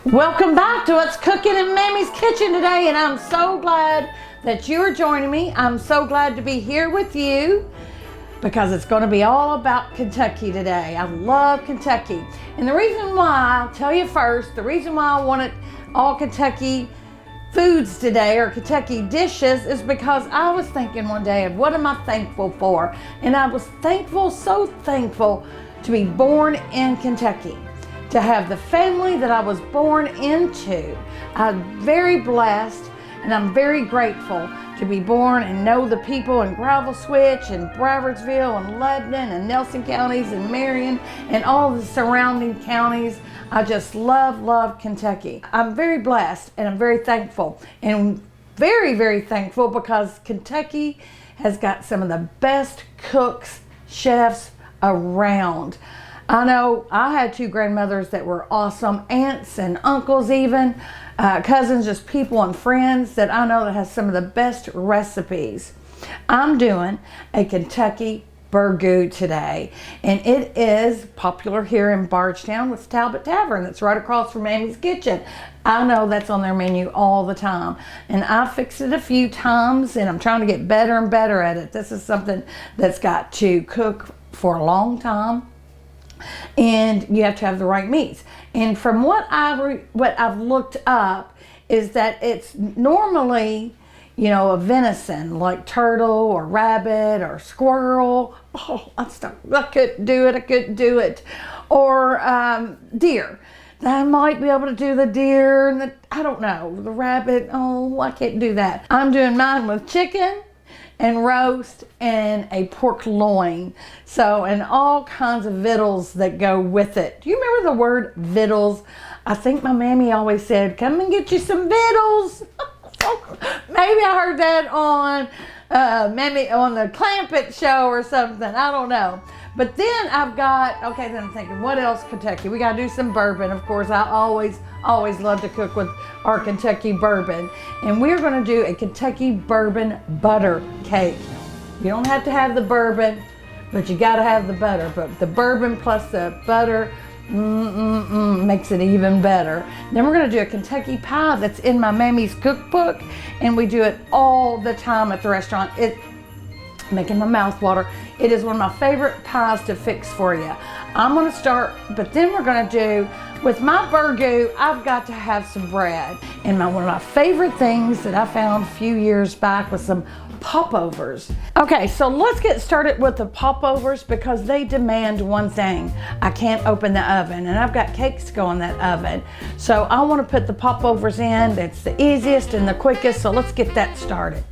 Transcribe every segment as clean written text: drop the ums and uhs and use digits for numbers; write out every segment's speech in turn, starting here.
Welcome back to What's Cooking in Mammy's Kitchen today, and I'm so glad that you are joining me. I'm so glad to be here with you because it's going to be all about Kentucky today. I love Kentucky, and the reason why, I'll tell you first, the reason why I wanted all Kentucky foods today or Kentucky dishes is because I was thinking one day of what am I thankful for, and I was thankful, so thankful to be born in Kentucky, to have the family that I was born into. I'm very blessed and I'm very grateful to be born and know the people in Gravel Switch and Bravertsville and Lebanon and Nelson counties and Marion and all the surrounding counties. I just love Kentucky. I'm very blessed and I'm very thankful, and very, very thankful because Kentucky has got some of the best cooks, chefs around. I know I had two grandmothers that were awesome, aunts and uncles even, cousins, just people and friends that I know that has some of the best recipes. I'm doing a Kentucky burgoo today, and it is popular here in Bardstown with Talbot Tavern that's right across from Mammy's Kitchen. I know that's on their menu all the time, and I've fixed it a few times and I'm trying to get better and better at it. This is something that's got to cook for a long time, and you have to have the right meats. And from what I've looked up is that it's normally, you know, a venison like turtle or rabbit or squirrel. Oh, I couldn't do it. Or deer. I might be able to do the deer and I don't know, the rabbit. Oh, I can't do that. I'm doing mine with chicken and roast and a pork loin. So, and all kinds of victuals that go with it. Do you remember the word victuals? I think my mammy always said, come and get you some victuals. Maybe I heard that on Mammy on the Clampett show or something. I don't know. But then I've got, okay, then I'm thinking, what else Kentucky? We got to do some bourbon. Of course, I always love to cook with our Kentucky bourbon. And we're going to do a Kentucky bourbon butter cake. You don't have to have the bourbon, but you got to have the butter. But the bourbon plus the butter makes it even better. Then we're going to do a Kentucky pie that's in my Mammy's cookbook, and we do it all the time at the restaurant. It's making my mouth water. It is one of my favorite pies to fix for you. I'm going to start, but then we're going to do, with my burgoo, I've got to have some bread. And one of my favorite things that I found a few years back was some popovers. Okay, so let's get started with the popovers because they demand one thing. I can't open the oven, and I've got cakes to go in that oven. So I want to put the popovers in. That's the easiest and the quickest, so let's get that started.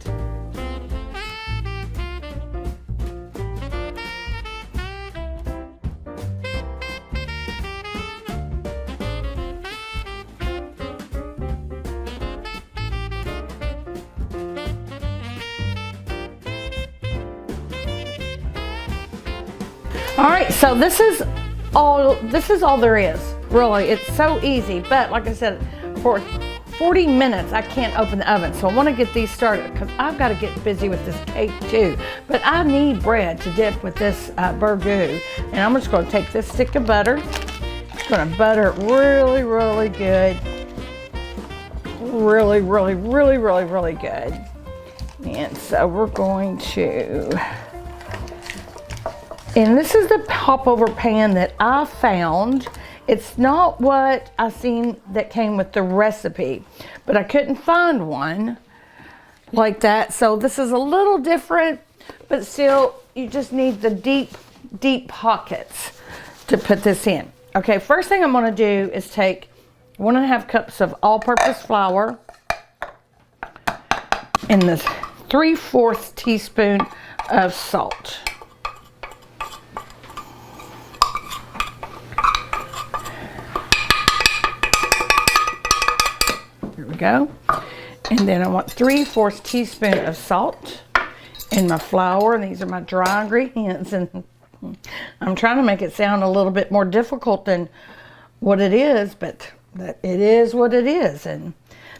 All right, so this is all there is, really. It's so easy, but like I said, for 40 minutes, I can't open the oven. So I want to get these started because I've got to get busy with this cake too. But I need bread to dip with this burgoo. And I'm just going to take this stick of butter. Just going to butter it really, really good. Really, really, really, really, really good. And so we're going to, and this is the popover pan that I found. It's not what I seen that came with the recipe, but I couldn't find one like that. So this is a little different, but still you just need the deep pockets to put this in. Okay, first thing I'm gonna do is take 1.5 cups of all-purpose flour and this 3/4 teaspoon of salt. Here we go. And then I want 3/4 teaspoon of salt in my flour. And these are my dry ingredients. And I'm trying to make it sound a little bit more difficult than what it is, but it is what it is. And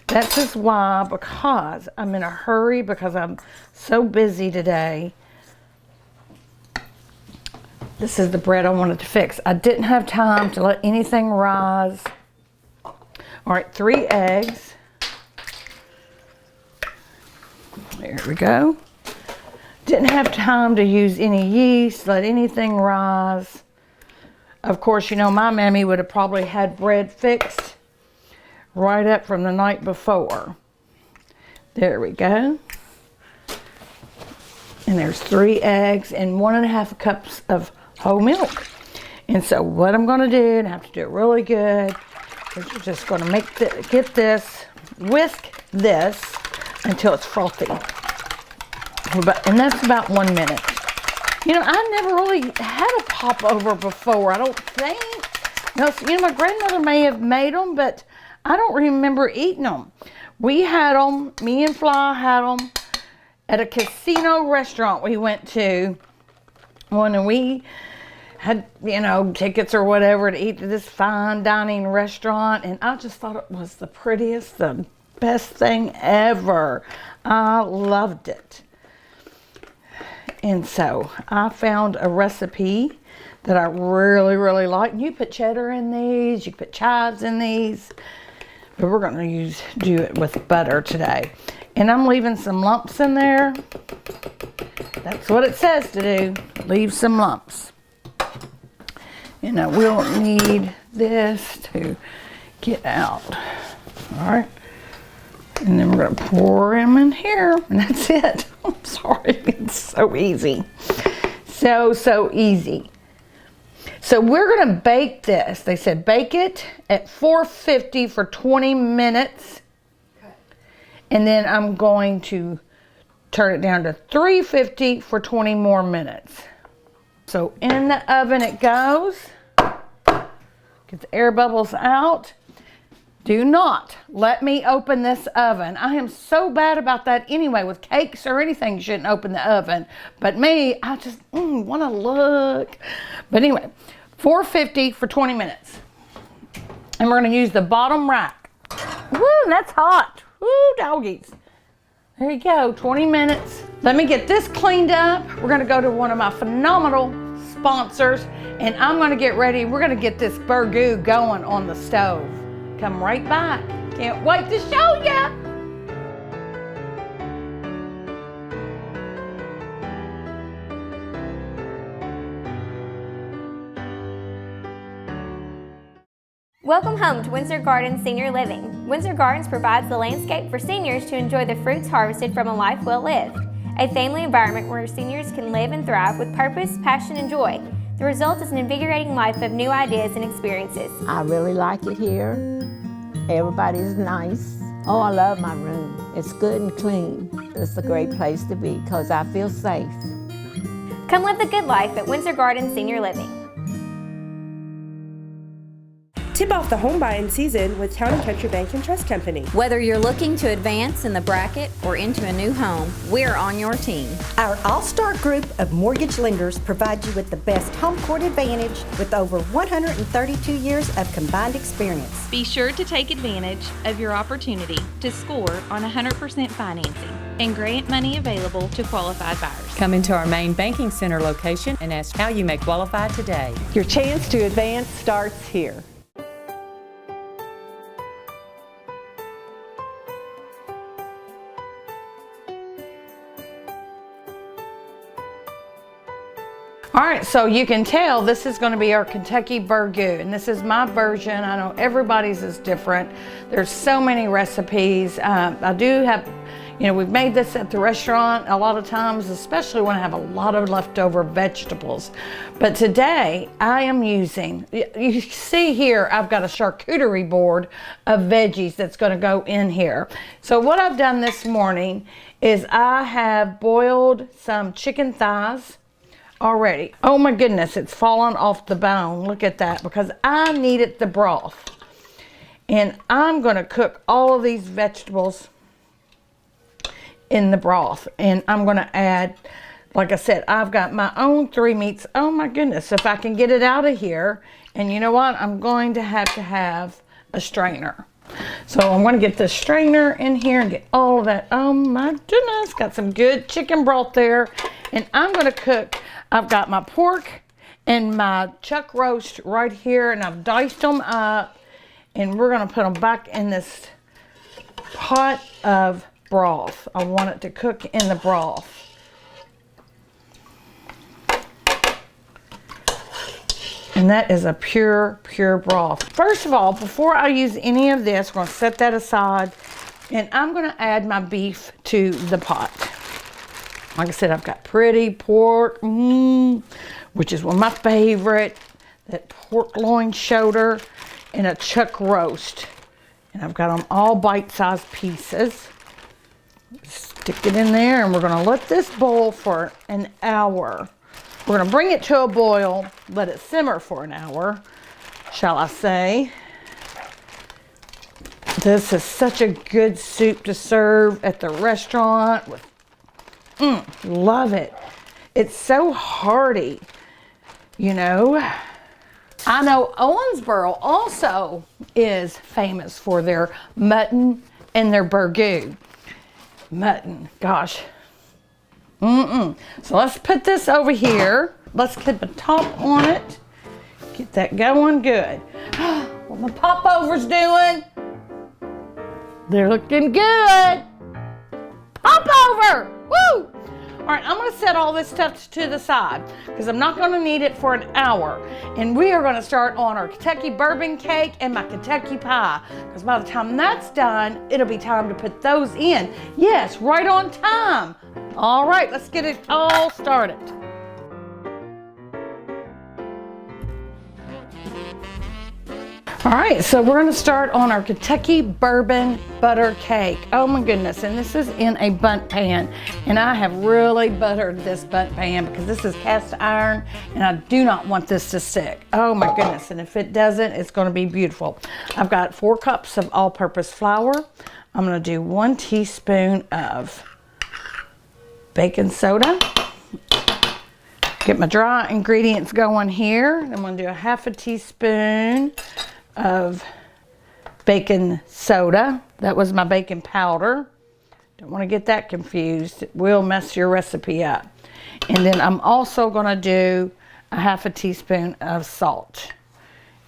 that's just why, because I'm in a hurry, because I'm so busy today. This is the bread I wanted to fix. I didn't have time to let anything rise All right, 3 eggs. There we go. Didn't have time to use any yeast, let anything rise. Of course, you know, my Mammy would have probably had bread fixed right up from the night before. There we go. And there's 3 eggs and 1.5 cups of whole milk. And so what I'm gonna do, and I have to do it really good, is you're just gonna whisk this until it's frothy. And that's about 1 minute. You know, I never really had a popover before, I don't think. No, you know, my grandmother may have made them, but I don't remember eating them. We had them, me and Fly had them at a casino restaurant we went to when we had, you know, tickets or whatever to eat at this fine dining restaurant. And I just thought it was the prettiest, the best thing ever. I loved it. And so I found a recipe that I really, really like. You put cheddar in these, you put chives in these, but we're going to do it with butter today. And I'm leaving some lumps in there. That's what it says to do, leave some lumps. And I will need this to get out. All right. And then we're going to pour them in here, and that's it. I'm sorry, it's so easy. So easy. So we're going to bake this. They said bake it at 450 for 20 minutes. Okay. And then I'm going to turn it down to 350 for 20 more minutes. So in the oven it goes. Get the air bubbles out. Do not let me open this oven. I am so bad about that anyway. With cakes or anything, you shouldn't open the oven. But me, I just want to look. But anyway, 450 for 20 minutes. And we're going to use the bottom rack. Woo, that's hot. Woo, doggies. There you go, 20 minutes. Let me get this cleaned up. We're going to go to one of my phenomenal sponsors. And I'm going to get ready. We're going to get this burgoo going on the stove. Come right back. Can't wait to show ya. Welcome home to Windsor Gardens Senior Living. Windsor Gardens provides the landscape for seniors to enjoy the fruits harvested from a life well lived. A family environment where seniors can live and thrive with purpose, passion, and joy. The result is an invigorating life of new ideas and experiences. I really like it here. Everybody's nice. Oh, I love my room. It's good and clean. It's a great place to be because I feel safe. Come live the good life at Windsor Gardens Senior Living. Tip off the home buying season with Town & Country Bank and Trust Company. Whether you're looking to advance in the bracket or into a new home, we're on your team. Our all-star group of mortgage lenders provides you with the best home court advantage with over 132 years of combined experience. Be sure to take advantage of your opportunity to score on 100% financing and grant money available to qualified buyers. Come into our main banking center location and ask how you may qualify today. Your chance to advance starts here. All right, so you can tell this is going to be our Kentucky burgoo, and this is my version. I know everybody's is different. There's so many recipes. I do have, you know, we've made this at the restaurant a lot of times, especially when I have a lot of leftover vegetables. But today I am using, you see here, I've got a charcuterie board of veggies that's going to go in here. So what I've done this morning is I have boiled some chicken thighs already. Oh my goodness, it's fallen off the bone. Look at that, because I needed the broth. And I'm gonna cook all of these vegetables in the broth. And I'm gonna add, like I said, I've got my own 3 meats. Oh my goodness, if I can get it out of here. And you know what? I'm going to have a strainer. So I'm going to get the strainer in here and get all of that. Oh my goodness, got some good chicken broth there. And I'm going to cook. I've got my pork and my chuck roast right here, and I've diced them up. And we're gonna put them back in this pot of broth. I want it to cook in the broth. And that is a pure broth. First of all, before I use any of this, we're gonna set that aside, and I'm gonna add my beef to the pot. Like I said, I've got pretty pork, which is one of my favorite, that pork loin shoulder and a chuck roast. And I've got them all bite-sized pieces. Stick it in there, and we're gonna let this boil for an hour. We're gonna bring it to a boil, let it simmer for an hour, shall I say. This is such a good soup to serve at the restaurant with, love it. It's so hearty, you know. I know Owensboro also is famous for their mutton and their burgoo. Mutton, gosh. So let's put this over here. Let's get the top on it. Get that going good. What my popovers doing? They're looking good. Popover! Woo! All right, I'm gonna set all this stuff to the side because I'm not gonna need it for an hour. And we are gonna start on our Kentucky bourbon cake and my Kentucky pie. Because by the time that's done, it'll be time to put those in. Yes, right on time. All right, let's get it all started. All right, so we're gonna start on our Kentucky bourbon butter cake. Oh my goodness, and this is in a bundt pan. And I have really buttered this bundt pan because this is cast iron and I do not want this to stick. Oh my goodness, and if it doesn't, it's gonna be beautiful. I've got 4 cups of all-purpose flour. I'm gonna do 1 teaspoon of baking soda. Get my dry ingredients going here. I'm gonna do a 1/2 teaspoon of baking soda. That was my baking powder. Don't want to get that confused. It will mess your recipe up. And then I'm also going to do a 1/2 teaspoon of salt.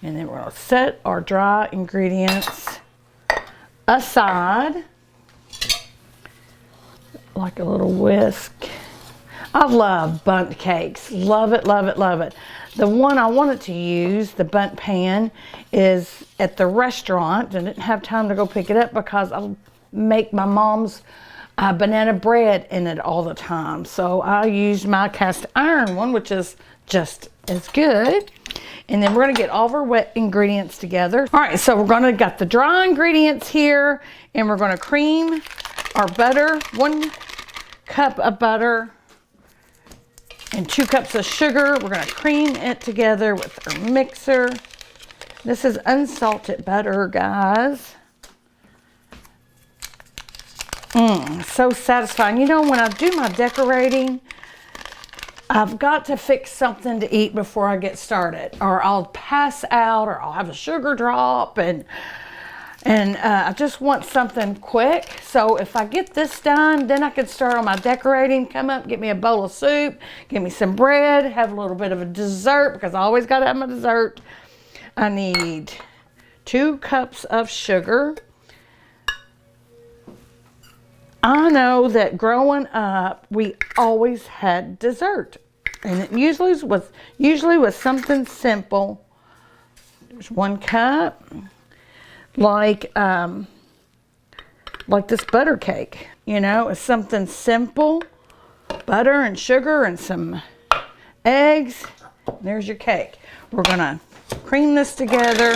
And then we're going to set our dry ingredients aside. Like a little whisk. I love bundt cakes. Love it, love it, love it. The one I wanted to use, the bundt pan, is at the restaurant. I didn't have time to go pick it up because I make my mom's banana bread in it all the time. So I used my cast iron one, which is just as good. And then we're gonna get all of our wet ingredients together. All right, so we're gonna got the dry ingredients here, and we're gonna cream our butter. 1 cup of butter and 2 cups of sugar. We're gonna cream it together with our mixer. This is unsalted butter, guys. So satisfying. You know, when I do my decorating, I've got to fix something to eat before I get started, or I'll pass out, or I'll have a sugar drop, and I just want something quick. So if I get this done, then I can start on my decorating, come up, get me a bowl of soup, get me some bread, have a little bit of a dessert, because I always got to have my dessert. I need 2 cups of sugar. I know that growing up, we always had dessert. And it usually was something simple. There's 1 cup. Like this butter cake, you know, it's something simple. Butter and sugar and some eggs. There's your cake. We're gonna cream this together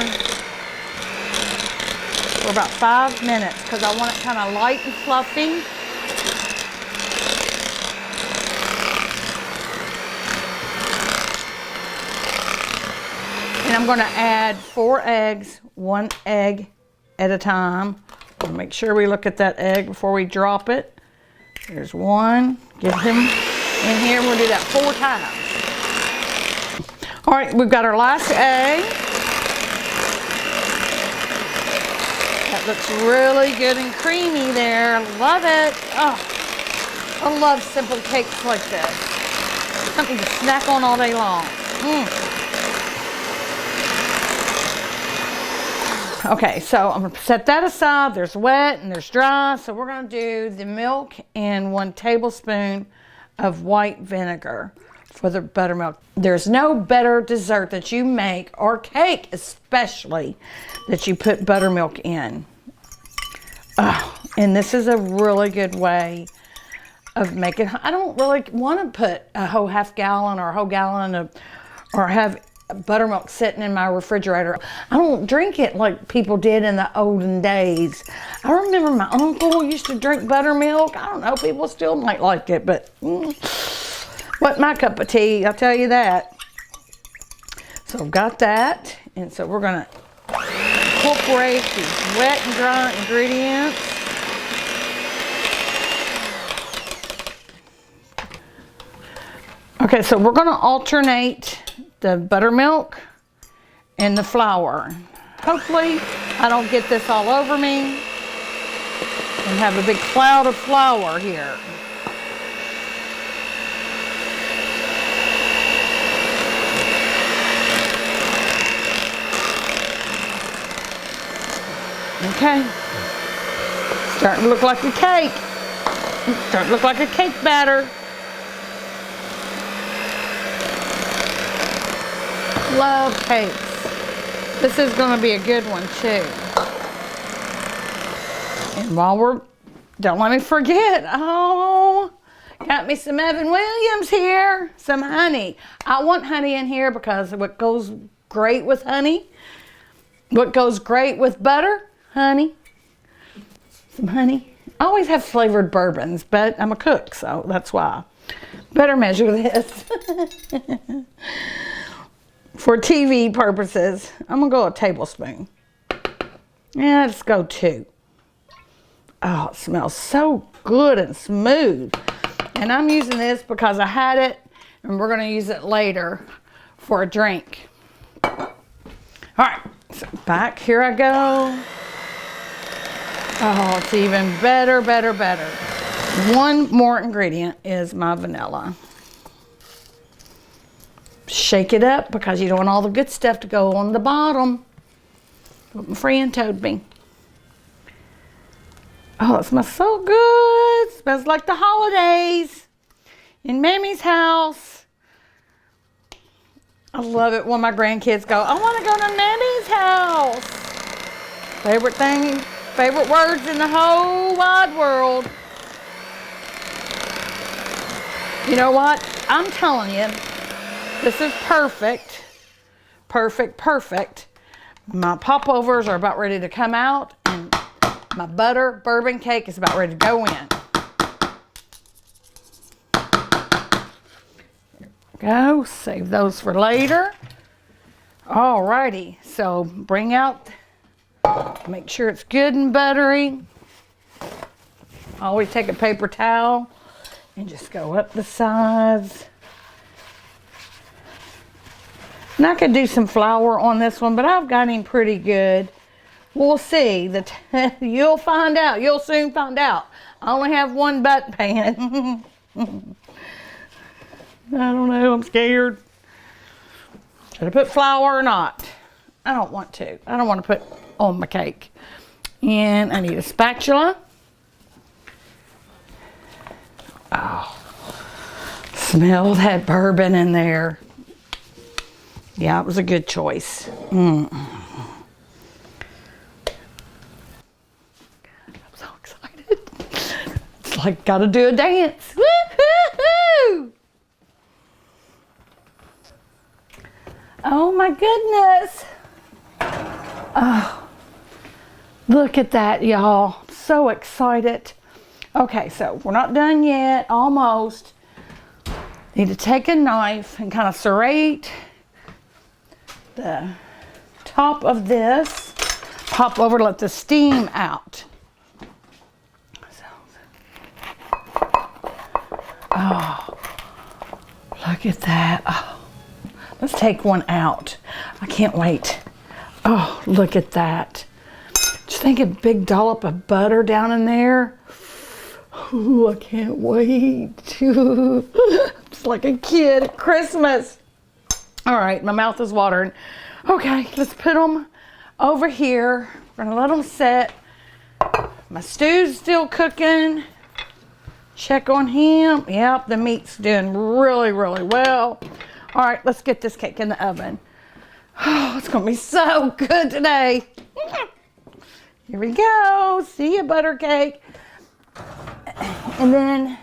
for about 5 minutes because I want it kind of light and fluffy. And I'm going to add 4 eggs, 1 egg at a time. We'll make sure we look at that egg before we drop it. There's 1. Get him in here. We'll do that 4 times. All right, we've got our last egg. That looks really good and creamy there. I love it. Oh, I love simple cakes like this. Something to snack on all day long. Okay, so I'm gonna set that aside. There's wet and there's dry. So we're gonna do the milk and 1 tablespoon of white vinegar for the buttermilk. There's no better dessert that you make, or cake especially, that you put buttermilk in. And this is a really good way of making. I don't really want to put a whole half gallon or a whole gallon of, or have buttermilk sitting in my refrigerator. I don't drink it like people did in the olden days. I remember my uncle used to drink buttermilk. I don't know, people still might like it, but wasn't my cup of tea, I'll tell you that. So I've got that, and so we're gonna incorporate these wet and dry ingredients. Okay, so we're gonna alternate the buttermilk and the flour. Hopefully I don't get this all over me and have a big cloud of flour here. Okay, starting to look like a cake. Starting to look like a cake batter. Love cakes. This is going to be a good one too. And while don't let me forget, got me some Evan Williams here, some honey. I want honey in here because what goes great with honey, what goes great with butter, honey, some honey. I always have flavored bourbons, but I'm a cook, so that's why. Better measure this. For TV purposes, I'm gonna go a tablespoon. Yeah, let's go 2. Oh, it smells so good and smooth. And I'm using this because I had it, and we're gonna use it later for a drink. All right, so back, here I go. Oh, it's even better, better, better. One more ingredient is my vanilla. Shake it up because you don't want all the good stuff to go on the bottom. What my friend told me. Oh, it smells so good. It smells like the holidays in Mammy's house. I love it when my grandkids go, I want to go to Mammy's house. Favorite thing, favorite words in the whole wide world. You know what? I'm telling you, this is perfect, perfect, perfect. My popovers are about ready to come out, and my butter bourbon cake is about ready to go in. There we go, save those for later. Alrighty, so bring out, make sure it's good and buttery. Always take a paper towel and just go up the sides. And I could do some flour on this one, but I've got him pretty good. We'll see. You'll find out. You'll soon find out. I only have one butt pan. I don't know. I'm scared. Should I put flour or not? I don't want to. I don't want to put on my cake. And I need a spatula. Oh, smell that bourbon in there. Yeah, it was a good choice. I'm so excited. It's like, gotta do a dance. Woo-hoo-hoo! Oh my goodness. Oh, look at that, y'all. I'm so excited. Okay, so we're not done yet, almost. Need to take a knife and kind of serrate the top of this, pop over to let the steam out. Oh, look at that. Oh, let's take one out. I can't wait. Oh, look at that. Just think a big dollop of butter down in there. Oh, I can't wait. It's like a kid at Christmas. All right, my mouth is watering. Okay, let's put them over here. We're gonna let them set. My stew's still cooking. Check on him. Yep, the meat's doing really, really well. All right, let's get this cake in the oven. Oh, it's gonna be so good today. Here we go. See ya, butter cake. And then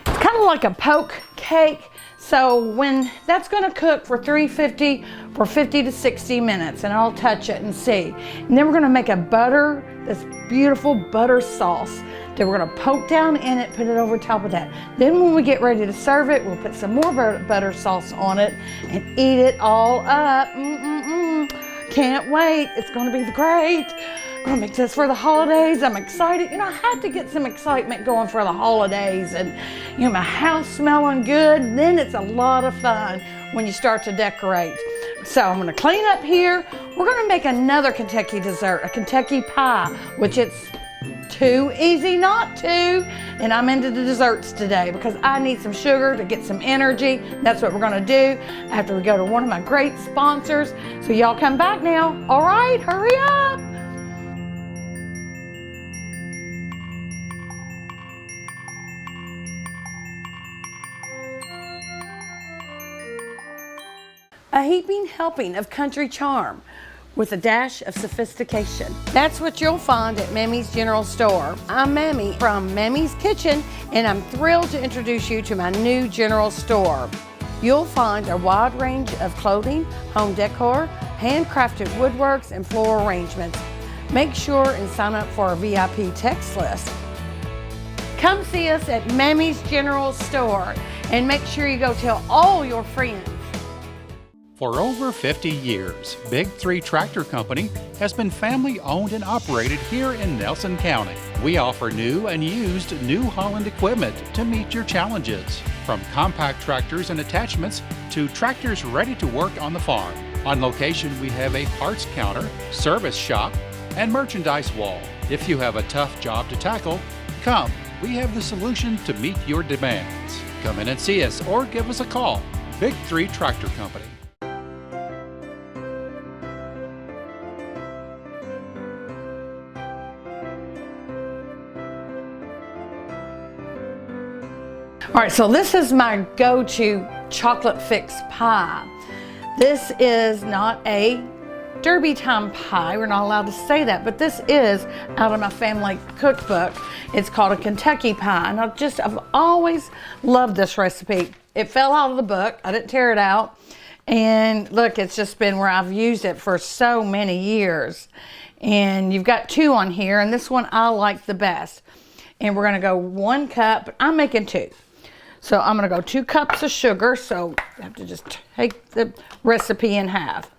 it's kind of like a poke cake. So when that's gonna cook for 350 for 50 to 60 minutes, and I'll touch it and see. And then we're gonna make this beautiful butter sauce that we're gonna poke down in it, put it over top of that. Then when we get ready to serve it, we'll put some more butter sauce on it and eat it all up. Can't wait, it's gonna be great. I'm gonna make this for the holidays. I'm excited. You know, I had to get some excitement going for the holidays, and you know, my house smelling good. Then it's a lot of fun when you start to decorate. So I'm gonna clean up here. We're gonna make another Kentucky dessert, a Kentucky pie, which it's too easy not to. And I'm into the desserts today because I need some sugar to get some energy. That's what we're gonna do after we go to one of my great sponsors. So y'all come back now. All right, hurry up. A heaping helping of country charm with a dash of sophistication. That's what you'll find at Mammy's General Store. I'm Mammy from Mammy's Kitchen, and I'm thrilled to introduce you to my new general store. You'll find a wide range of clothing, home decor, handcrafted woodworks, and floral arrangements. Make sure and sign up for our VIP text list. Come see us at Mammy's General Store, and make sure you go tell all your friends. For over 50 years, Big 3 Tractor Company has been family owned and operated here in Nelson County. We offer new and used New Holland equipment to meet your challenges, from compact tractors and attachments to tractors ready to work on the farm. On location, we have a parts counter, service shop, and merchandise wall. If you have a tough job to tackle, come. We have the solution to meet your demands. Come in and see us or give us a call. Big 3 Tractor Company. All right, so this is my go-to chocolate fix pie. This is not a Derby time pie. We're not allowed to say that, but this is out of my family cookbook. It's called a Kentucky pie, and I've always loved this recipe. It fell out of the book. I didn't tear it out. And look, it's just been where I've used it for so many years. And you've got two on here, and this one I like the best. And we're gonna go 1 cup, I'm making 2. So I'm gonna go 2 cups of sugar, so I have to just take the recipe in half.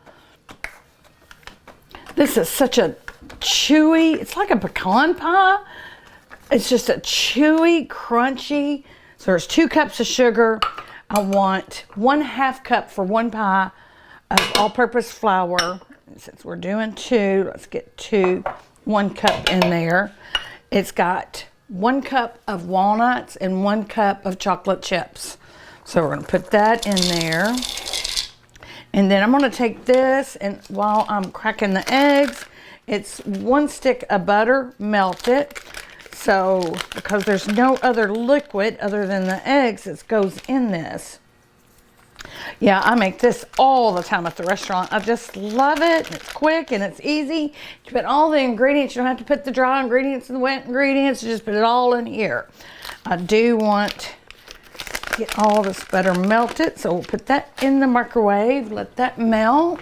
This is such a chewy, it's like a pecan pie. It's just a chewy, crunchy. So there's 2 cups of sugar. I want 1/2 cup for 1 pie of all-purpose flour. And since we're doing 2, let's get 1 cup in there. It's got 1 cup of walnuts and 1 cup of chocolate chips. So we're gonna put that in there. And then I'm gonna take this, and while I'm cracking the eggs, it's 1 stick of butter, melt it. So, because there's no other liquid other than the eggs that goes in this. Yeah, I make this all the time at the restaurant. I just love it. It's quick and it's easy. You put all the ingredients. You don't have to put the dry ingredients and the wet ingredients. You just put it all in here. I do want to get all this butter melted, so we'll put that in the microwave. Let that melt.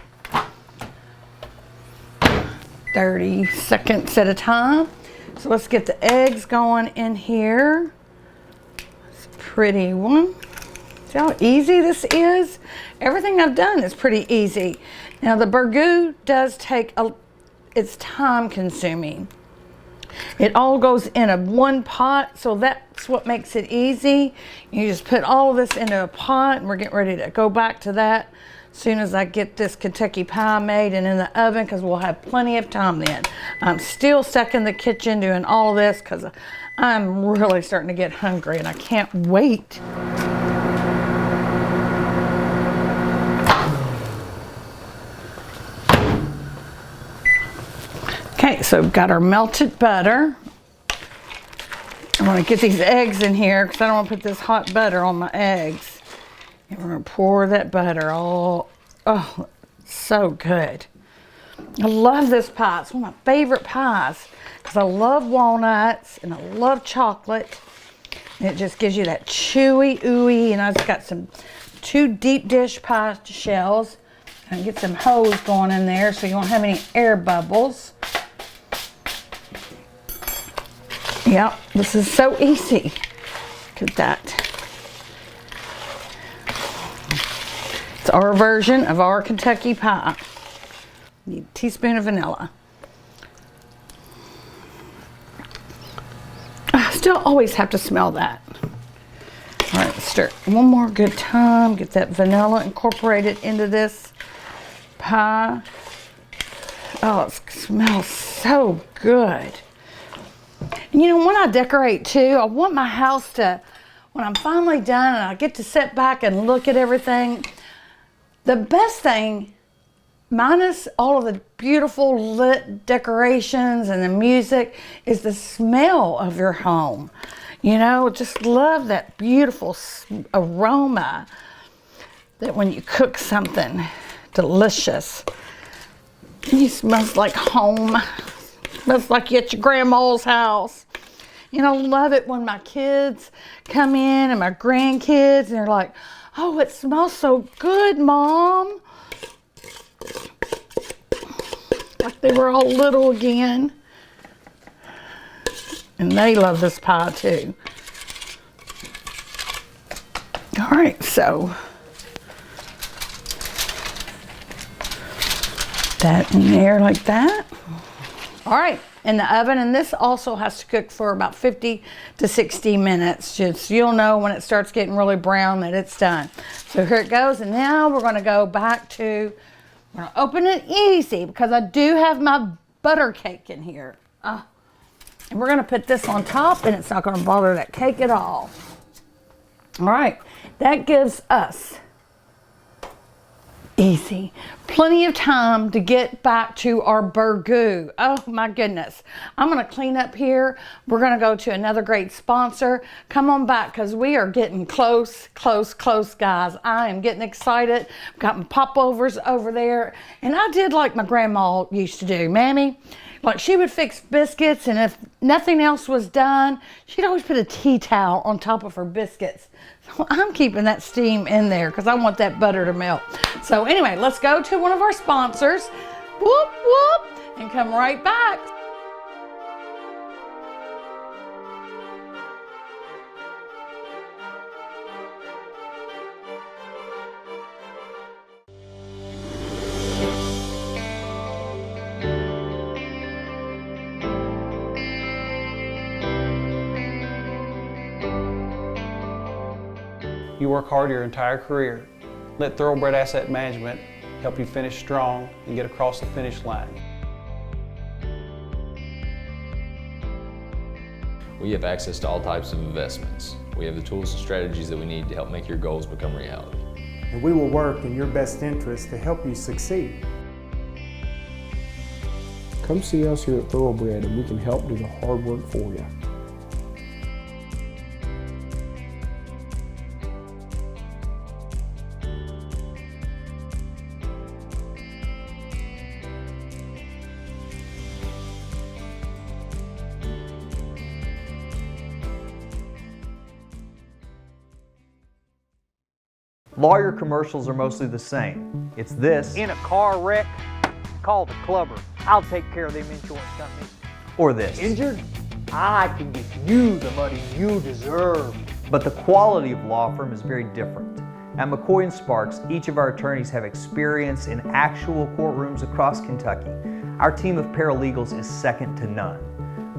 30 seconds at a time. So let's get the eggs going in here. It's a pretty one. See how easy this is? Everything I've done is pretty easy. Now the burgoo does take it's time consuming. It all goes in one pot, so that's what makes it easy. You just put all of this into a pot, and we're getting ready to go back to that as soon as I get this Kentucky pie made and in the oven, because we'll have plenty of time then. I'm still stuck in the kitchen doing all of this because I'm really starting to get hungry and I can't wait. so we've got our melted butter. I want to get these eggs in here because I don't want to put this hot butter on my eggs. And we're going to pour that butter all, oh, so good. I love this pie. It's one of my favorite pies because I love walnuts and I love chocolate. And it just gives you that chewy, ooey, and I've got some 2 deep dish pie shells. And get some hose going in there so you won't have any air bubbles. Yep, this is so easy. Look at that. It's our version of our Kentucky pie. Need a teaspoon of vanilla. I still always have to smell that. All right, let's stir it one more good time. Get that vanilla incorporated into this pie. Oh, it smells so good. And you know, when I decorate too, I want my house to, when I'm finally done and I get to sit back and look at everything, the best thing, minus all of the beautiful lit decorations and the music, is the smell of your home. You know, just love that beautiful aroma that when you cook something delicious, it smells like home. Smells like you're at your grandma's house. You know, love it when my kids come in and my grandkids and they're like, oh, it smells so good, Mom. Like they were all little again. And they love this pie too. All right, so that in there like that. All right, in the oven, and this also has to cook for about 50 to 60 minutes. Just you'll know when it starts getting really brown that it's done. So here it goes, and now we're gonna go back to, we're gonna open it easy because I do have my butter cake in here. And we're gonna put this on top and it's not gonna bother that cake at all. All right, that gives us easy. Plenty of time to get back to our burgoo. Oh my goodness. I'm gonna clean up here. We're gonna go to another great sponsor. Come on back because we are getting close, guys. I am getting excited. Got my popovers over there. And I did like my grandma used to do. Mammy, like she would fix biscuits, and if nothing else was done, she'd always put a tea towel on top of her biscuits. So I'm keeping that steam in there because I want that butter to melt. So anyway, let's go to one of our sponsors, whoop, whoop, and come right back. You work hard your entire career. Let Thoroughbred Asset Management help you finish strong and get across the finish line. We have access to all types of investments. We have the tools and strategies that we need to help make your goals become reality. And we will work in your best interest to help you succeed. Come see us here at Thoroughbred and we can help do the hard work for you. Lawyer commercials are mostly the same. It's this. In a car wreck, call the clubber. I'll take care of them insurance companies. Or this. Injured? I can get you the money you deserve. But the quality of law firm is very different. At McCoy & Sparks, each of our attorneys have experience in actual courtrooms across Kentucky. Our team of paralegals is second to none.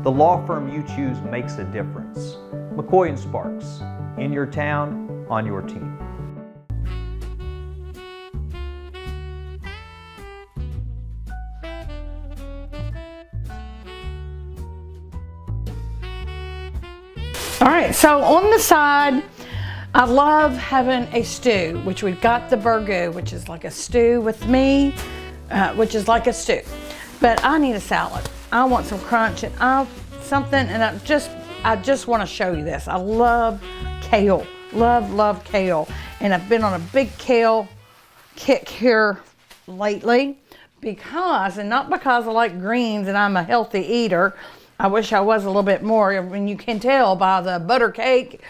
The law firm you choose makes a difference. McCoy & Sparks, in your town, on your team. All right, so on the side, I love having a stew, which we've got the burgoo, which is like a stew with me, which is like a stew. But I need a salad. I want some crunch and I just want to show you this. I love kale, love kale. And I've been on a big kale kick here lately and not because I like greens and I'm a healthy eater. I wish I was a little bit more. I mean, you can tell by the butter cake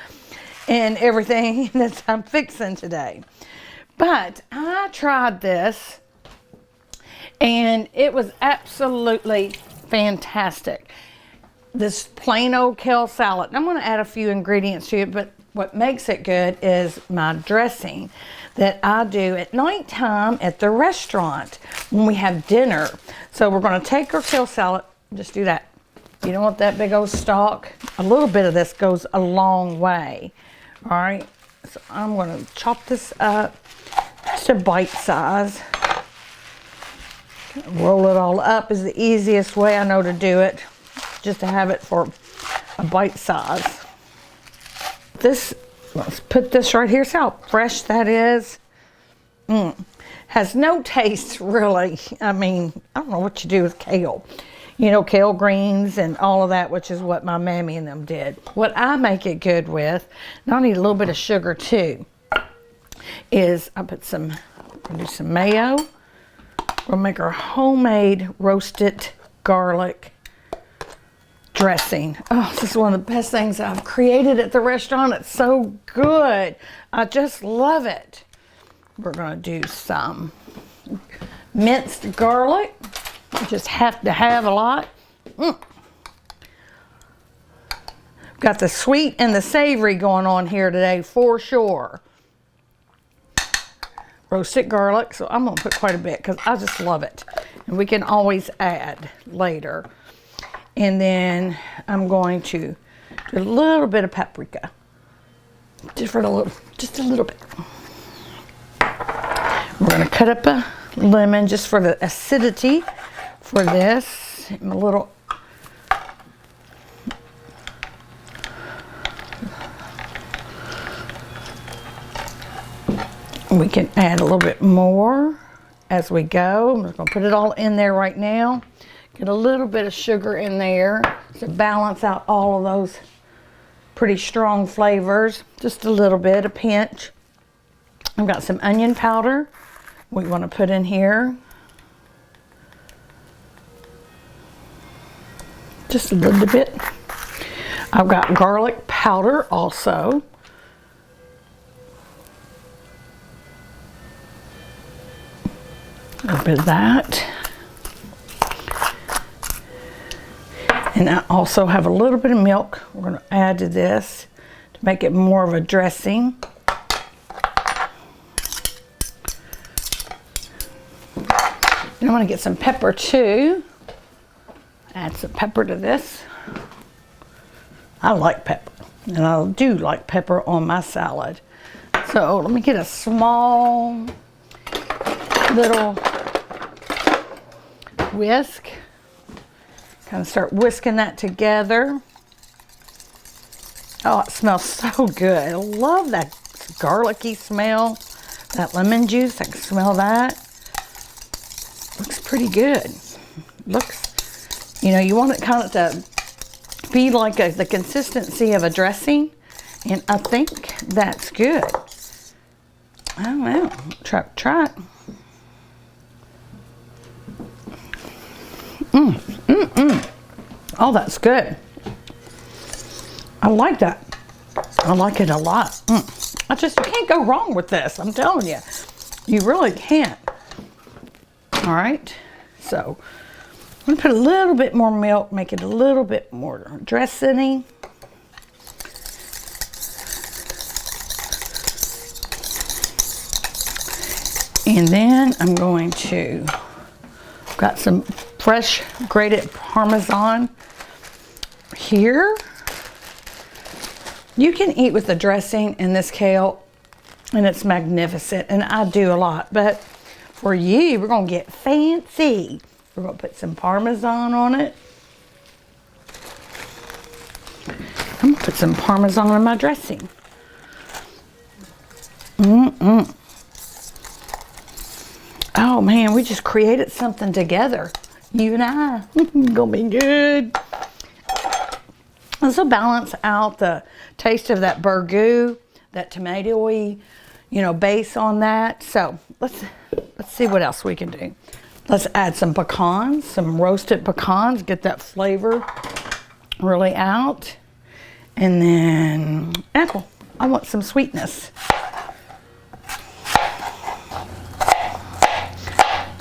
and everything that I'm fixing today. But I tried this and it was absolutely fantastic. This plain old kale salad. I'm going to add a few ingredients to it, but what makes it good is my dressing that I do at nighttime at the restaurant when we have dinner. So we're going to take our kale salad, just do that. You don't want that big old stalk. A little bit of this goes a long way. All right, so I'm going to chop this up just a bite size. Roll it all up is the easiest way I know to do it, just to have it for a bite size. Let's put this right here. See how fresh that is? Has no taste really. I mean, I don't know what you do with kale. You know, kale greens and all of that, which is what my Mammy and them did. What I make it good with, and I need a little bit of sugar too, is I put do some mayo. We'll make our homemade roasted garlic dressing. Oh, this is one of the best things I've created at the restaurant. It's so good. I just love it. We're going to do some minced garlic. You just have to have a lot. Got the sweet and the savory going on here today for sure. Roasted garlic, so I'm going to put quite a bit because I just love it. And we can always add later. And then I'm going to do a little bit of paprika. Just a little bit. We're going to cut up a lemon just for the acidity for this. And a little. We can add a little bit more as we go. I'm just going to put it all in there right now. Get a little bit of sugar in there to balance out all of those pretty strong flavors. Just a little bit, a pinch. I've got some onion powder we want to put in here. Just a little bit. I've got garlic powder also. A little bit of that. And I also have a little bit of milk we're going to add to this to make it more of a dressing. And I'm going to get some pepper too. Add some pepper to this. I like pepper, and I do like pepper on my salad. So let me get a small little whisk. Kind of start whisking that together. Oh, it smells so good. I love that garlicky smell. That lemon juice, I can smell that. Looks pretty good. Looks, you know, you want it kind of to be like the consistency of a dressing. And I think that's good. I don't know. Try it. Oh, that's good. I like that. I like it a lot. You can't go wrong with this. I'm telling you. You really can't. All right. So I'm going to put a little bit more milk, make it a little bit more dressing-y. And then I'm going to, got some fresh grated Parmesan here. You can eat with the dressing and this kale, and it's magnificent, and I do a lot. But for you, we're going to get fancy. We're going to put some Parmesan on it. I'm going to put some Parmesan in my dressing. Oh man, we just created something together. You and I. Gonna be good. This will balance out the taste of that burgoo, that tomatoey, base on that. So let's see what else we can do. Let's add some pecans, some roasted pecans, get that flavor really out. And then apple. I want some sweetness.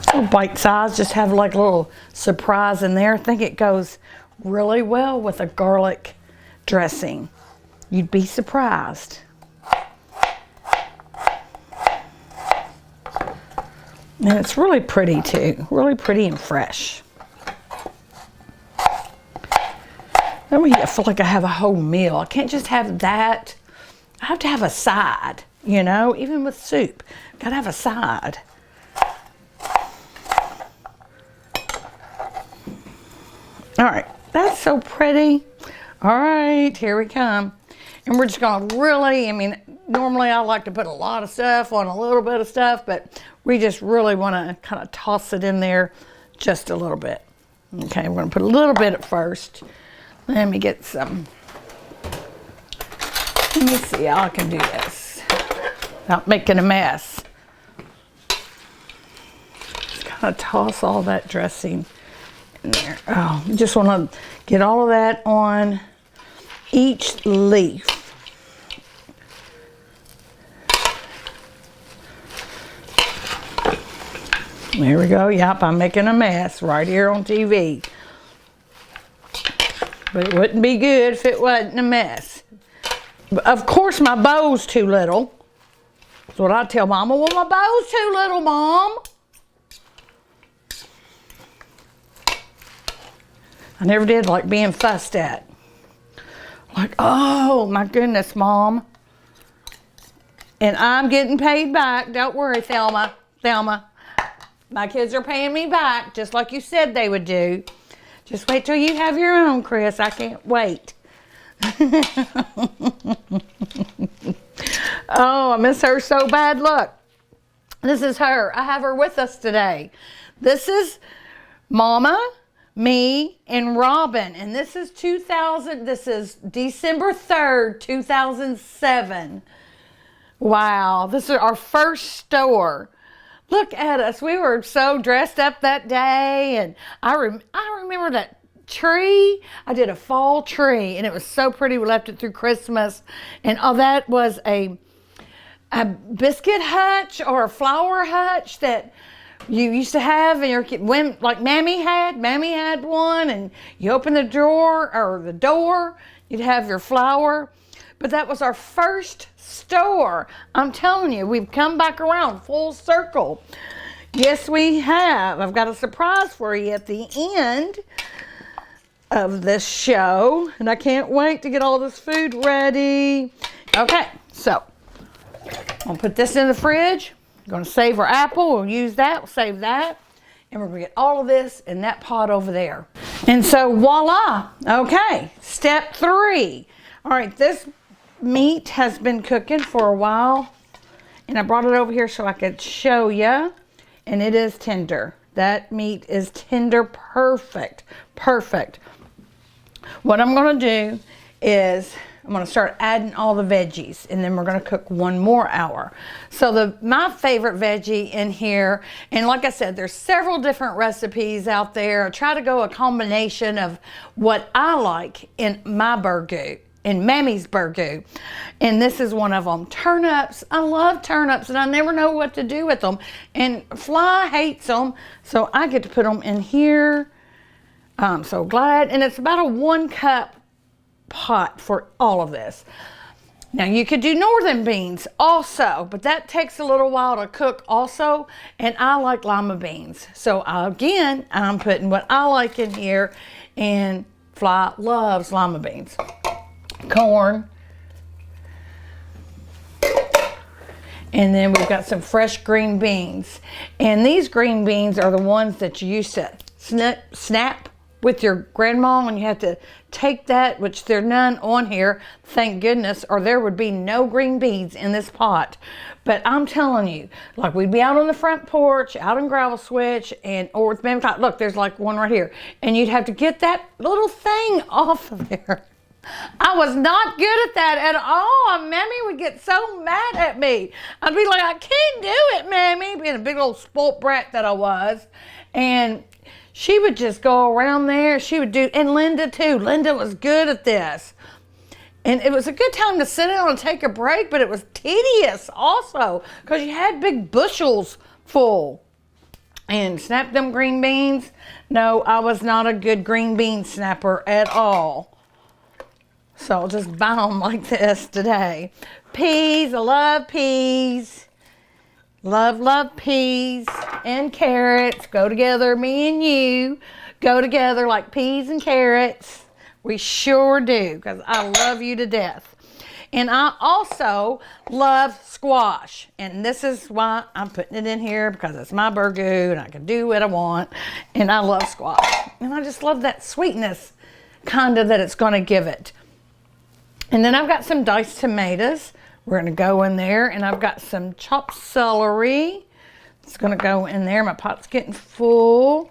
Little bite size, just have like a little surprise in there. I think it goes really well with a garlic dressing. You'd be surprised. And it's really pretty too, really pretty and fresh. That way I feel like I have a whole meal. I can't just have that. I have to have a side, even with soup. Gotta have a side. All right, that's so pretty. All right, here we come. And we're just gonna really, normally I like to put a lot of stuff on a little bit of stuff, but we just really wanna kind of toss it in there just a little bit. Okay, we're gonna put a little bit at first. Let me get some. Let me see how I can do this without making a mess. Just kind of toss all that dressing in there. Oh, you just want to get all of that on each leaf. There we go. Yep, I'm making a mess right here on TV. But it wouldn't be good if it wasn't a mess. But of course, my bowl's too little. That's what I tell Mama. Well, my bowl's too little, Mom. I never did like being fussed at. Like, oh my goodness, Mom. And I'm getting paid back. Don't worry, Thelma. Thelma. My kids are paying me back just like you said they would do. Just wait till you have your own, Chris. I can't wait. Oh, I miss her so bad. Look, this is her. I have her with us today. This is Mama, me, and Robin. And this is this is December 3rd, 2007. Wow, this is our first store. Look at us. We were so dressed up that day. And I remember that tree. I did a fall tree and it was so pretty. We left it through Christmas. And that was a biscuit hutch or a flower hutch that you used to have in your kid, like Mammy had one, and you open the drawer or the door, you'd have your flour. But that was our first store. I'm telling you, we've come back around full circle. Yes, we have. I've got a surprise for you at the end of this show, and I can't wait to get all this food ready. Okay, so I'm gonna put this in the fridge. I'm gonna save our apple. We'll use that. We'll save that. And we're gonna get all of this in that pot over there. And so voila. Okay, step 3. All right, this meat has been cooking for a while, and I brought it over here so I could show you, and it is tender. That meat is tender, perfect. What I'm gonna do is I'm gonna start adding all the veggies, and then we're gonna cook 1 more hour. So my favorite veggie in here, and like I said, there's several different recipes out there. I try to go a combination of what I like in my burgoo, in Mammy's burgoo, and this is one of them. Turnips. I love turnips, and I never know what to do with them. And Fly hates them, so I get to put them in here. I'm so glad. And it's about a 1 cup pot for all of this. Now you could do northern beans also, but that takes a little while to cook also, and I like lima beans. So again, I'm putting what I like in here, and Fly loves lima beans. Corn. And then we've got some fresh green beans. And these green beans are the ones that you used to snap with your grandma and you had to take that, which there are none on here, thank goodness, or there would be no green beans in this pot. But I'm telling you, like we'd be out on the front porch, out in Gravel Switch, or with Mammy. Look, there's like one right here. And you'd have to get that little thing off of there. I was not good at that at all. Mammy would get so mad at me. I'd be like, I can't do it, Mammy, being a big old spoilt brat that I was. And she would just go around there. She would do, and Linda too. Linda was good at this. And it was a good time to sit down and take a break, but it was tedious also because you had big bushels full. And snap them green beans. No, I was not a good green bean snapper at all. So I'll just buy them like this today. Peas, I love peas. Love peas and carrots. Go together, me and you. Go together like peas and carrots. We sure do, because I love you to death. And I also love squash. And this is why I'm putting it in here, because it's my burgoo and I can do what I want. And I love squash. And I just love that sweetness kind of that it's going to give it. And then I've got some diced tomatoes. We're going to go in there. And I've got some chopped celery. It's going to go in there. My pot's getting full.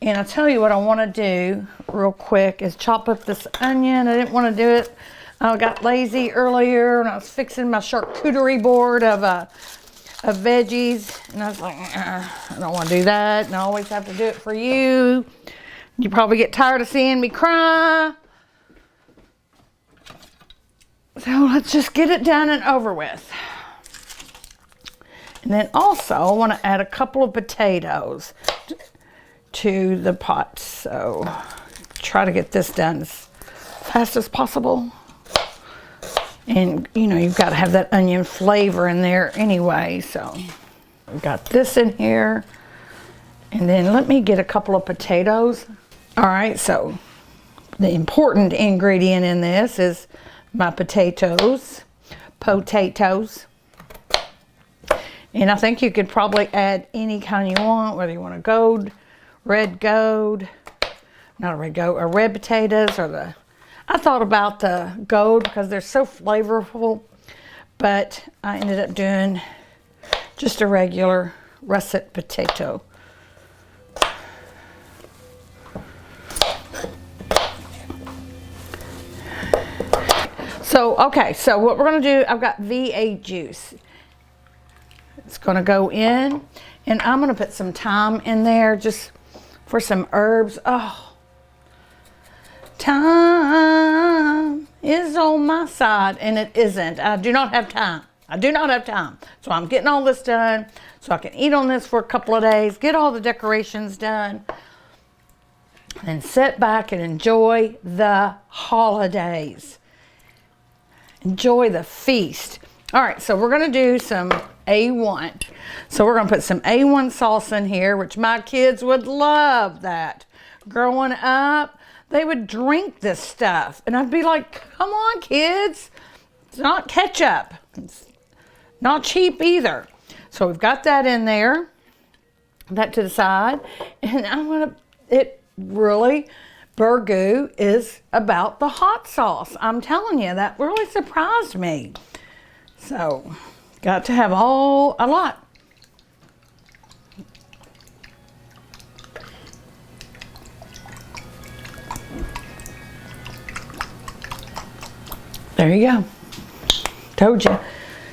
And I'll tell you what I want to do real quick is chop up this onion. I didn't want to do it. I got lazy earlier and I was fixing my charcuterie board of veggies. And I was like, I don't want to do that. And I always have to do it for you. You probably get tired of seeing me cry. So let's just get it done and over with. And then also I want to add a couple of potatoes to the pot. So try to get this done as fast as possible. And you know, you've got to have that onion flavor in there anyway. So we've got this in here. And then let me get a couple of potatoes. All right, so the important ingredient in this is my potatoes. And I think you could probably add any kind you want, whether you want a gold, red gold, not a red gold, or red potatoes, or the, I thought about the gold because they're so flavorful, but I ended up doing just a regular russet potato. So, okay, so what we're going to do, I've got V8 juice. It's going to go in, and I'm going to put some thyme in there just for some herbs. Oh, time is on my side, and it isn't. I do not have time. I do not have time. So I'm getting all this done so I can eat on this for a couple of days, get all the decorations done, and sit back and enjoy the holidays. Enjoy the feast. All right, so we're going to do some A1. So we're going to put some A1 sauce in here, which my kids would love that. Growing up, they would drink this stuff. And I'd be like, come on, kids. It's not ketchup. It's not cheap either. So we've got that in there. That to the side. And I'm going to, it really... Burgoo is about the hot sauce. I'm telling you, that really surprised me. So, got to have a lot. There you go. Told you.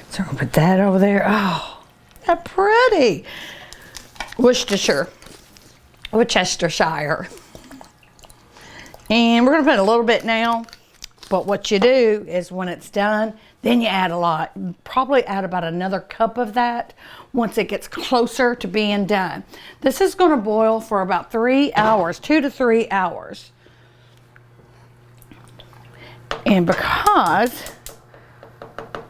So, I'm going to put that over there. Oh, that's pretty. Worcestershire. And we're going to put a little bit now, but what you do is when it's done, then you add a lot. Probably add about another cup of that once it gets closer to being done. This is going to boil for about 3 hours, 2 to 3 hours. And because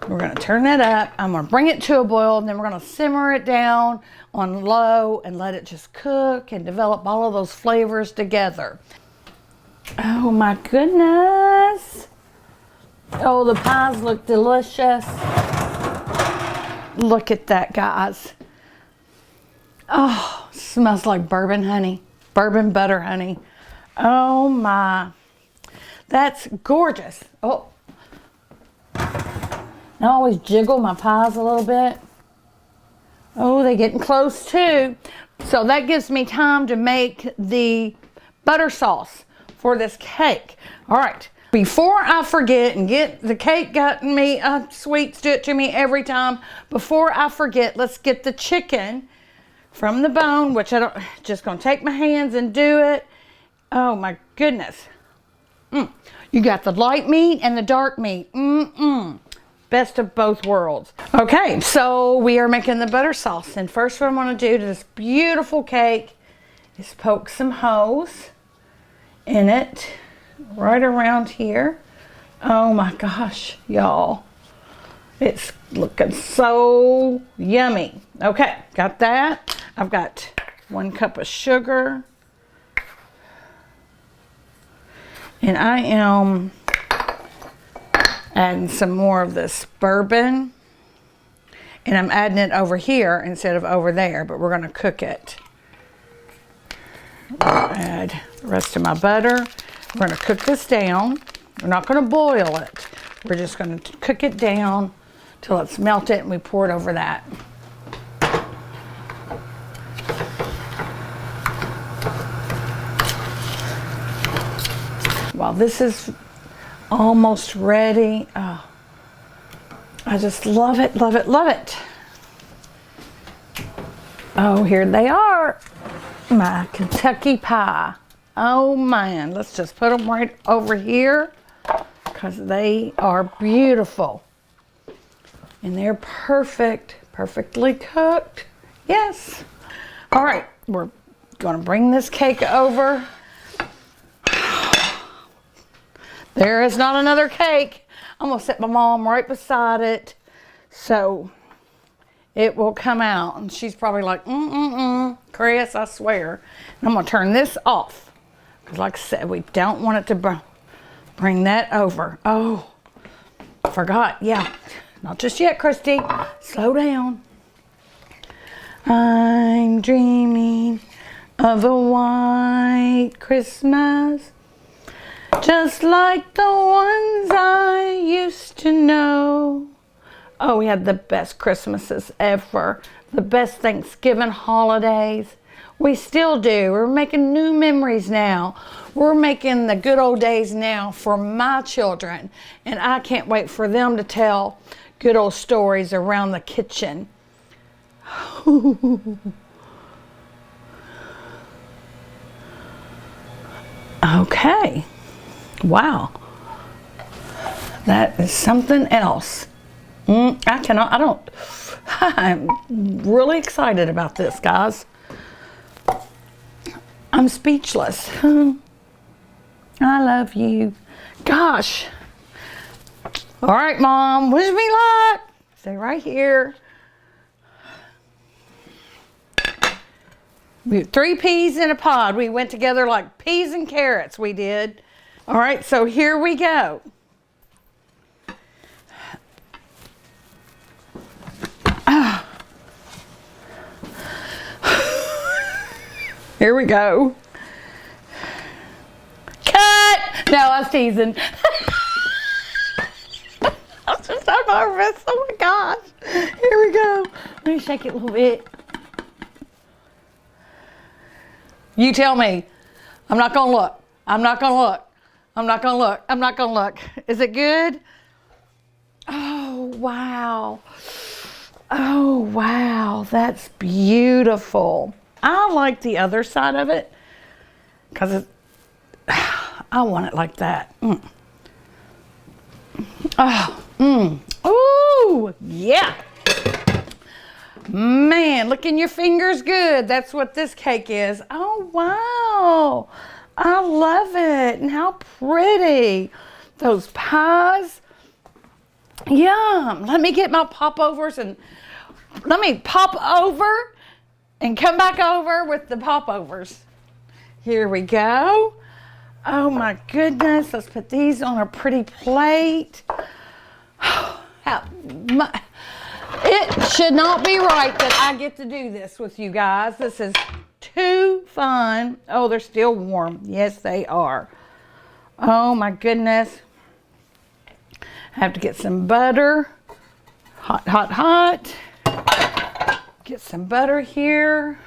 we're going to turn that up, I'm going to bring it to a boil, and then we're going to simmer it down on low and let it just cook and develop all of those flavors together. Oh my goodness. Oh, the pies look delicious. Look at that, guys. Oh, smells like bourbon honey. Bourbon butter honey. Oh my, that's gorgeous. Oh, I always jiggle my pies a little bit. Oh, they're getting close too. So that gives me time to make the butter sauce for this cake. All right, before I forget and get the cake got me sweets do it to me every time. Before I forget, let's get the chicken from the bone, which I don't, just gonna take my hands and do it. Oh my goodness. You got the light meat and the dark meat. Best of both worlds. Okay, so we are making the butter sauce. And first what I'm gonna do to this beautiful cake is poke some holes in it right around here. Oh my gosh, y'all. It's looking so yummy. Okay, got that. I've got 1 cup of sugar. And I am adding some more of this bourbon. And I'm adding it over here instead of over there, but we're gonna cook it. I'll add the rest of my butter. We're gonna cook this down. We're not gonna boil it. We're just gonna cook it down till it's melted and we pour it over that. While this is almost ready, oh, I just love it, love it, love it. Oh, here they are, my Kentucky pie. Oh man, let's just put them right over here because they are beautiful. And they're perfect, perfectly cooked. Yes. All right, we're gonna bring this cake over. There is not another cake. I'm gonna set my mom right beside it so it will come out. And she's probably like, Chris, I swear. And I'm gonna turn this off. Because like I said, we don't want it to bring that over. Oh, forgot, yeah. Not just yet, Christy. Slow down. I'm dreaming of a white Christmas, just like the ones I used to know. Oh, we had the best Christmases ever. The best Thanksgiving holidays. We still do. We're making new memories now. We're making the good old days now for my children. And I can't wait for them to tell good old stories around the kitchen. Okay. Wow. That is something else. I'm really excited about this, guys. I'm speechless. I love you. Gosh. All right, Mom, wish me luck. Stay right here. We have 3 peas in a pod. We went together like peas and carrots, we did. All right, so here we go. Here we go. Cut! No, I was teasing. I'm just so nervous. Oh my gosh. Here we go. Let me shake it a little bit. You tell me. I'm not gonna look. I'm not gonna look. I'm not gonna look. I'm not gonna look. Is it good? Oh, wow. Oh, wow. That's beautiful. I like the other side of it because I want it like that. Ooh, yeah. Man, licking your fingers good. That's what this cake is. Oh, wow. I love it. And how pretty. Those pies. Yum. Let me get my popovers and let me pop over and come back over with the popovers. Here we go. Oh my goodness. Let's put these on a pretty plate. It should not be right that I get to do this with you guys. This is too fun. Oh, they're still warm. Yes, they are. Oh my goodness. I have to get some butter. Hot, hot, hot. Get some butter here.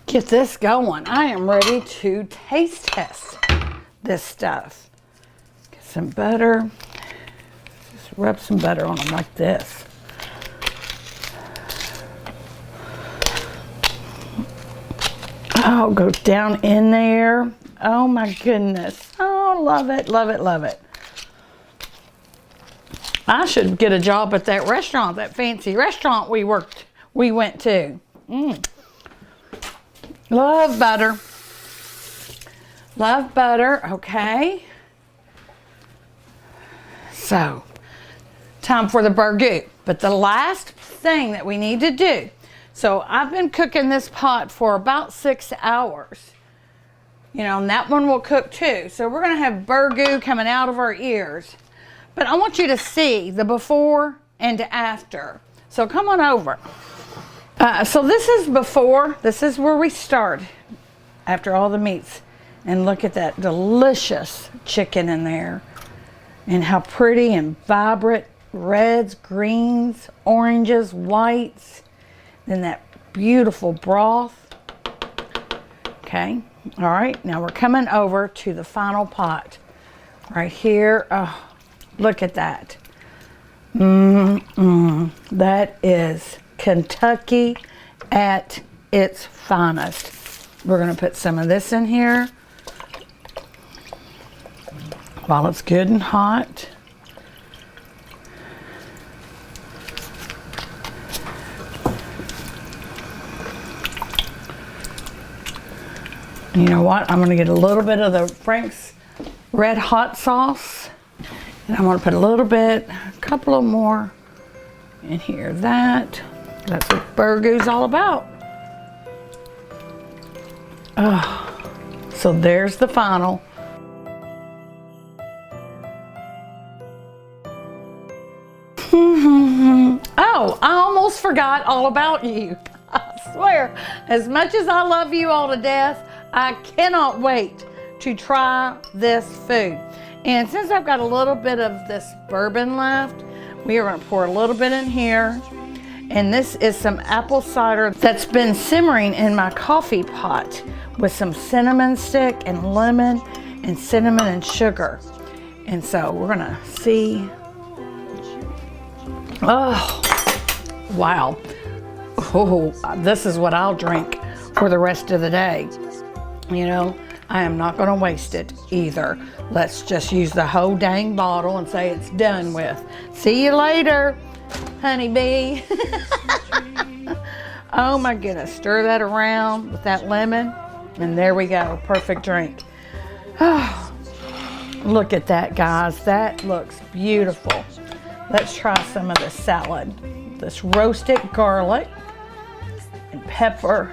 Get this going. I am ready to taste test this stuff. Get some butter. Just rub some butter on them like this. Oh, go down in there. Oh my goodness. Oh, love it, love it, love it. I should get a job at that restaurant, that fancy restaurant we went to. Love butter. Love butter, okay. So, time for the burgoo. But the last thing that we need to do, so I've been cooking this pot for about 6 hours. You know, and that one will cook too. So we're gonna have burgoo coming out of our ears. But I want you to see the before and after. So come on over. So this is before. This is where we start after all the meats. And look at that delicious chicken in there. And how pretty and vibrant. Reds, greens, oranges, whites. Then that beautiful broth. Okay. All right. Now we're coming over to the final pot. Right here. Oh. Look at that. That is Kentucky at its finest. We're going to put some of this in here while it's good and hot. You know what? I'm going to get a little bit of the Frank's Red Hot sauce. And I'm going to put a little bit, a couple of more in here. That's what burgoo's all about. So there's the final. Oh, I almost forgot all about you. I swear, as much as I love you all to death, I cannot wait to try this food. And since I've got a little bit of this bourbon left, we are going to pour a little bit in here. And this is some apple cider that's been simmering in my coffee pot with some cinnamon stick and lemon and cinnamon and sugar. And so we're going to see. Oh, wow. Oh, this is what I'll drink for the rest of the day. You know, I am not going to waste it either. Let's just use the whole dang bottle and say it's done with. See you later, honeybee. Oh my goodness, stir that around with that lemon and there we go, perfect drink. Oh, look at that, guys, that looks beautiful. Let's try some of this salad. This roasted garlic and pepper.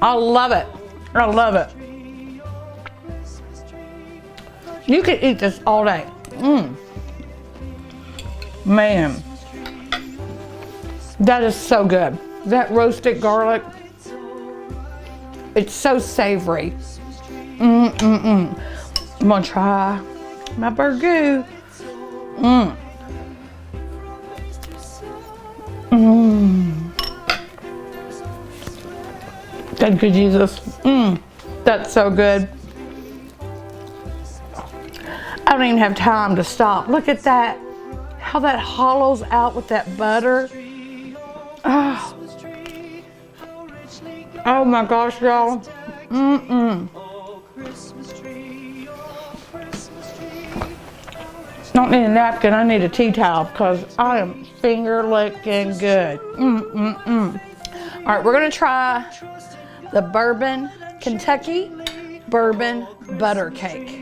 I love it. I love it. You could eat this all day. Man, that is so good. That roasted garlic, it's so savory. I'm gonna try my burgoo. Thank you, Jesus. That's so good. I don't even have time to stop. Look at that. How that hollows out with that butter. Oh my gosh, y'all. Don't need a napkin, I need a tea towel because I am finger licking good. All right, we're gonna try the bourbon, Kentucky bourbon butter cake.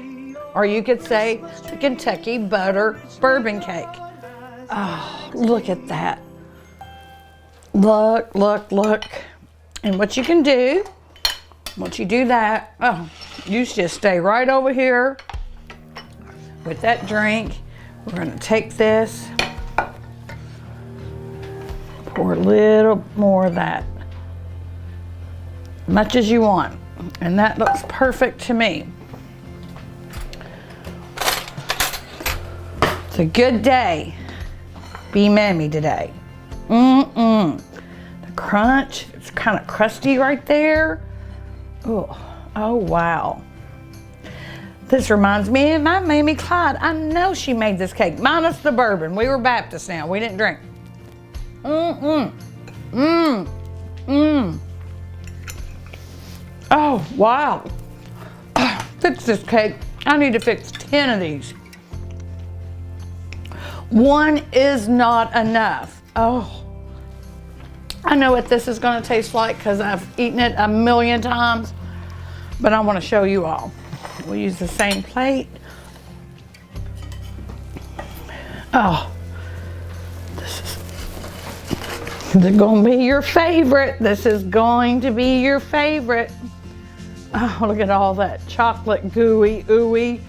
Or you could say the Kentucky butter bourbon cake. Oh, look at that. Look, look, look. And what you can do, once you do that, you just stay right over here with that drink. We're gonna take this, pour a little more of that. Much as you want. And that looks perfect to me. It's a good day. Be Mammy today. The crunch, it's kind of crusty right there. Oh wow. This reminds me of my Mammy Clyde. I know she made this cake, minus the bourbon. We were Baptist now, we didn't drink. Oh, wow. Fix this cake. I need to fix 10 of these. One is not enough. Oh, I know what this is gonna taste like because I've eaten it a million times, but I wanna show you all. We'll use the same plate. Oh, this is gonna be your favorite. This is going to be your favorite. Oh, look at all that chocolate gooey, ooey,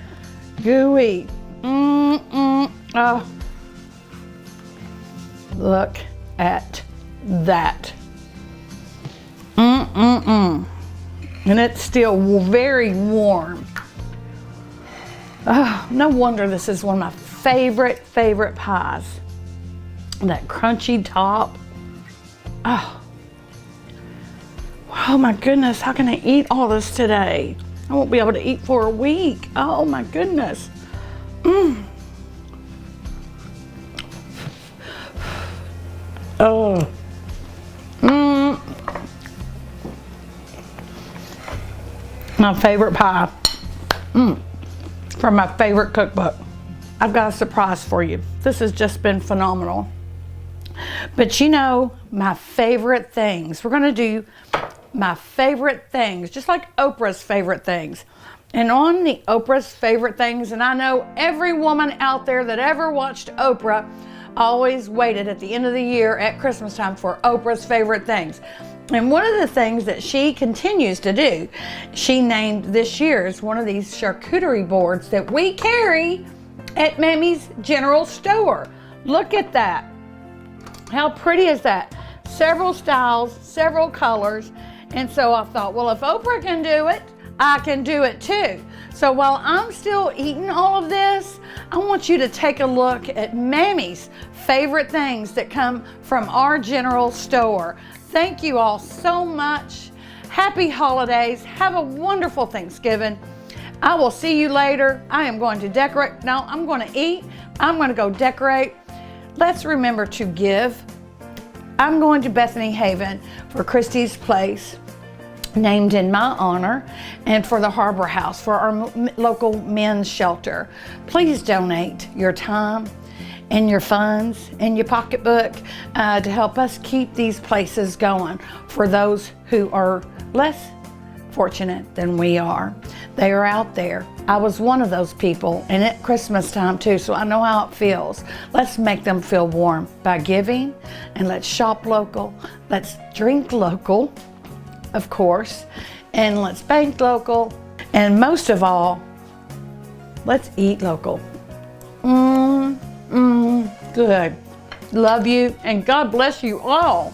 gooey. Oh, look at that. And it's still very warm. Oh, no wonder this is one of my favorite pies. That crunchy top. Oh my goodness, how can I eat all this today? I won't be able to eat for a week. Oh my goodness. Oh. My favorite pie. From my favorite cookbook. I've got a surprise for you. This has just been phenomenal. But you know, my favorite things. We're gonna do my favorite things, just like Oprah's favorite things. And on the Oprah's favorite things, and I know every woman out there that ever watched Oprah always waited at the end of the year at Christmas time for Oprah's favorite things. And one of the things that she continues to do, she named this year's one of these charcuterie boards that we carry at Mammy's General Store. Look at that. How pretty is that? Several styles, several colors. And so I thought, well, if Oprah can do it, I can do it too. So while I'm still eating all of this, I want you to take a look at Mammy's favorite things that come from our General Store. Thank you all so much. Happy holidays. Have a wonderful Thanksgiving. I will see you later. I am going to decorate. No, I'm going to eat. I'm going to go decorate. Let's remember to give. I'm going to Bethany Haven for Christy's Place, named in my honor, and for the Harbor House, for our local men's shelter. Please donate your time and your funds and your pocketbook to help us keep these places going for those who are less fortunate than we are. They are out there. I was one of those people, and at Christmas time too, so I know how it feels. Let's make them feel warm by giving, and let's shop local. Let's drink local, of course, and let's bank local, and most of all, let's eat local. Good. Love you, and God bless you all.